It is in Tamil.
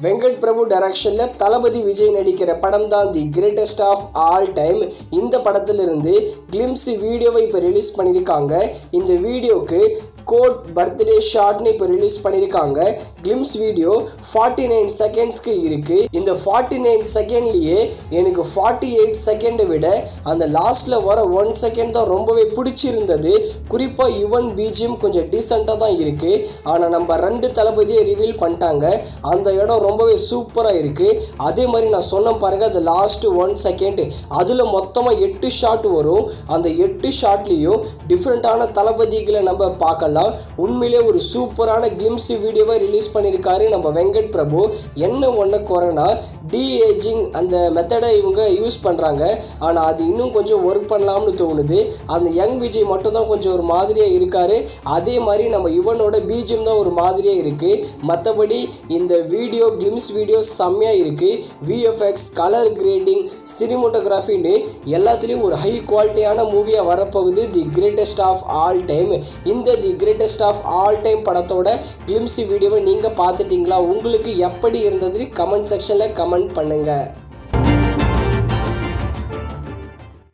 வெங்கட் பிரபு டைரக்ஷன்ல தளபதி விஜய் நடிக்கிற படம் தான் the greatest of all time. இந்த படத்திலிருந்து கிளிம்ஸ் வீடியோவை இப்போ ரிலீஸ் பண்ணியிருக்காங்க. இந்த வீடியோக்கு கோட் பர்த்டே ஷாட்னு இப்போ ரிலீஸ் பண்ணியிருக்காங்க. கிளிம்ஸ் வீடியோ 49 செகண்ட்ஸ்க்கு இருக்கு. இந்த 49 செகண்ட்லயே எனக்கு 48 செகண்டை விட அந்த லாஸ்ட்ல வர 1 செகண்ட் தான் ரொம்பவே பிடிச்சிருந்தது. குறிப்பாக யுவன் பிஜிஎம் கொஞ்சம் டீசெண்டாக தான் இருக்கு. ஆனால் நம்ம 2 தளபதியை ரிவீல் பண்ணிட்டாங்க. அந்த இடம் ரொம்பவே சூப்பராக இருக்கு. அதே மாதிரி நான் சொன்ன பாருங்க, அந்த லாஸ்ட் 1 செகண்ட் அதில் மொத்தமாக 8 ஷாட் வரும். அந்த 8 ஷாட்லேயும் டிஃப்ரெண்ட்டான தளபதிகளை நம்ம பார்க்கலாம். உண்மையிலே ஒரு சூப்பரான கிளிம்ஸ் வீடியோவை ரிலீஸ் பண்ணியிருக்காரு நம்ம வெங்கட் பிரபு. என்ன ஒன்று குறைனா டி ஏஜிங் அந்த மெத்தடை இவங்க யூஸ் பண்ணுறாங்க. ஆனால் அது இன்னும் கொஞ்சம் ஒர்க் பண்ணலாம்னு தோணுது. அந்த யங் விஜய் மட்டும் தான் கொஞ்சம் ஒரு மாதிரியாக இருக்காரு. அதே மாதிரி நம்ம யுவனோட பிஜிஎம் தான் ஒரு மாதிரியாக இருக்குது. மற்றபடி இந்த வீடியோ கிளிம்ஸ் வீடியோ செம்மையாக இருக்குது. விஎஃப்எக்ஸ், கலர் கிரேடிங், சினிமோட்டோகிராஃபின்னு எல்லாத்துலேயும் ஒரு ஹை குவாலிட்டியான மூவியாக வரப்போகுது the greatest of all time. இந்த the greatest of all time படத்தோட கிளிம்ஸ் வீடியோவை நீங்கள் பார்த்துட்டீங்களா? உங்களுக்கு எப்படி இருந்தது கமெண்ட் செக்ஷனில் கமெண்ட் பண்ணுங்கள்.